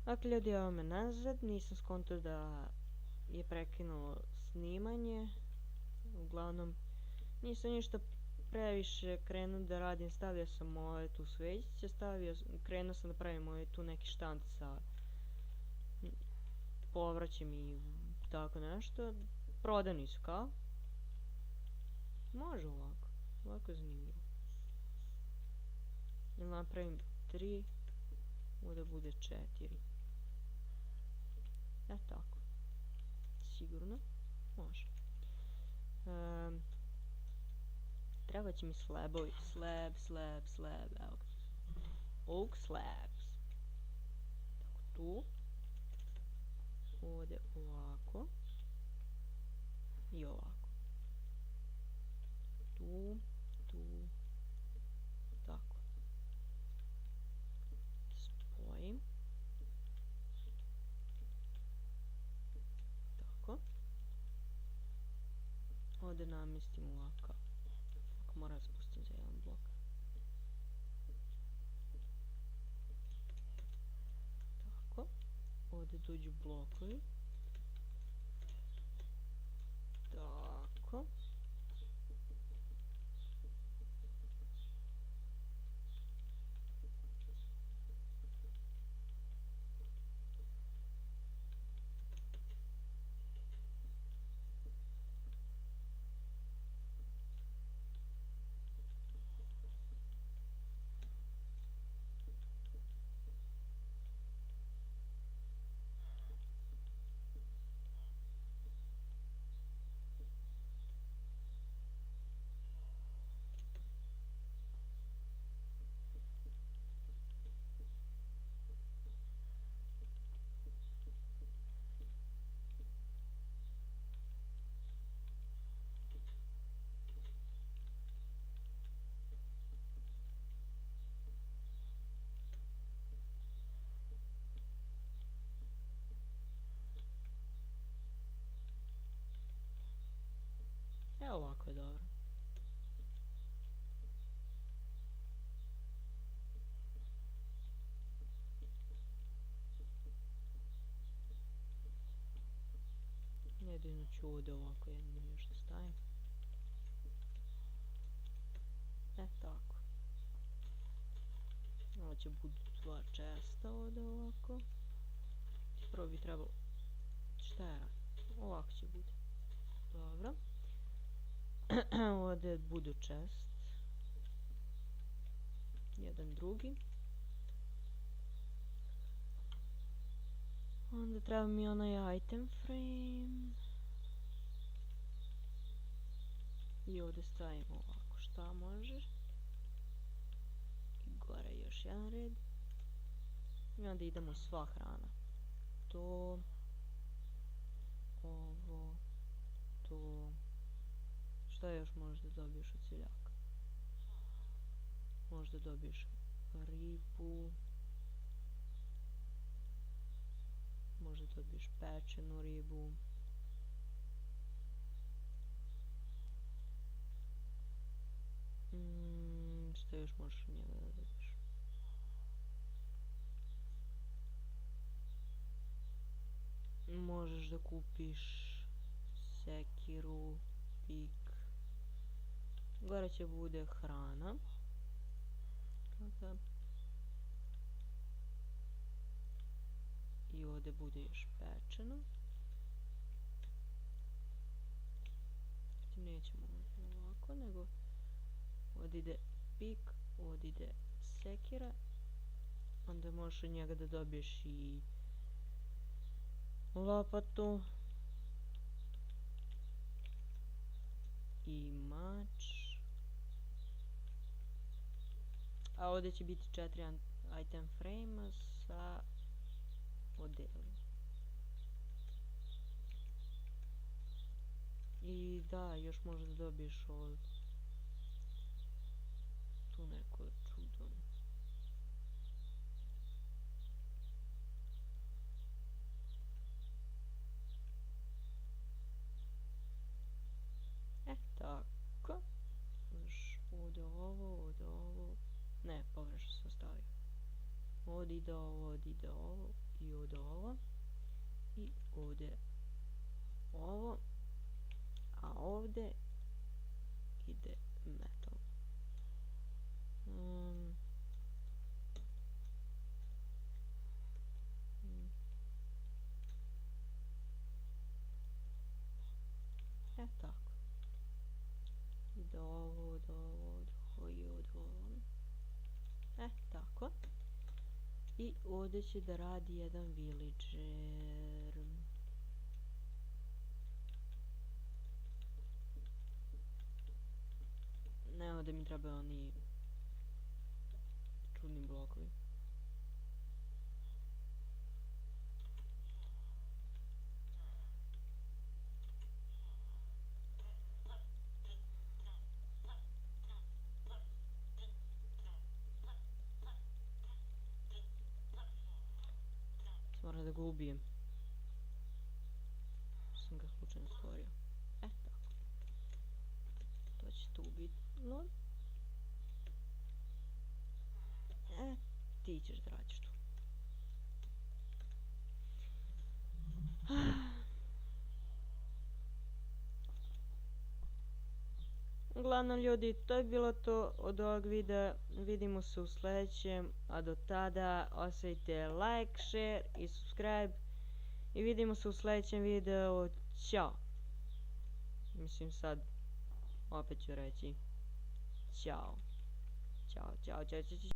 Dakle, ljudi, evo me nazad, nisam skontao da je prekinulo snimanje. Uglavnom, nisam ništa previše krenuo da radim, stavio sam tu svećice, krenuo sam da pravim tu neki štand sa povrćem i tako nešto. Prodani su kao. Može ovako, ovako je zanimljivo. Ili napravim 3, ovdje bude 4. Tako. Sigurno, može. Treba će mi slebovi, slab, evo ga. Oak slabs. Tako, tu. Ovdje ovako. I ovako. Tu. Tako. Spojim. Tako. Ovdje namjestim ovako. Ako moram spustim za jedan blok. Tako. Ovdje dođu blokovi. Tako. Evo ovako je dobro. Jedino ću ovdje ovako jedno još da stavim. Tako. Ovo će budu 2 česta ovdje ovako. Prvo bi trebalo... Šta je rad? Ovako će bude. Dobro. Ovdje budu čest. Jedan drugi. Onda treba mi onaj item frame. I ovdje stavimo ovako šta može. I gore još jedan red. I onda idemo sva hrana. To. Ovo. To. Šta još možeš da dobiješ od seljaka? Možda dobiješ ribu. Možda dobiješ pečenu ribu. Šta još možeš od njega da dobiješ? Možeš da kupiš sekiru, pik. Gore će bude hrana. I ovdje bude još pečeno. Nećemo ovako, nego ovdje ide pik, ovdje ide sekira. Onda možeš od njega da dobiješ i lopatu. I mač. A ovdje će biti 4 item frame sa modelima. I da, još možda da dobiješ od tu neko čudo. Tako. Još ovdje ovo. Ne, pogrešno sam stavio. Ovdje ide ovo i ovdje ovo. I ovdje ovo. A ovdje ide metal. Tako. Do ovo, do ovo, do ovo i od ovo. Tako. I ovdje će da radi jedan villager. Ne, ovdje mi treba oni čudni blokovi. Moram da ga ubijem. Sam ga slučajno stvorio. Tako. To će tu biti. No. Ti ćeš da radiš tu. Uglavnom ljudi, to je bilo to od ovog videa. Vidimo se u sljedećem, a do tada ostavite like, share i subscribe. I vidimo se u sljedećem videu. Ćao. Mislim sad, opet ću reći. Ćao. Ćao, ćao, ćao, ćao.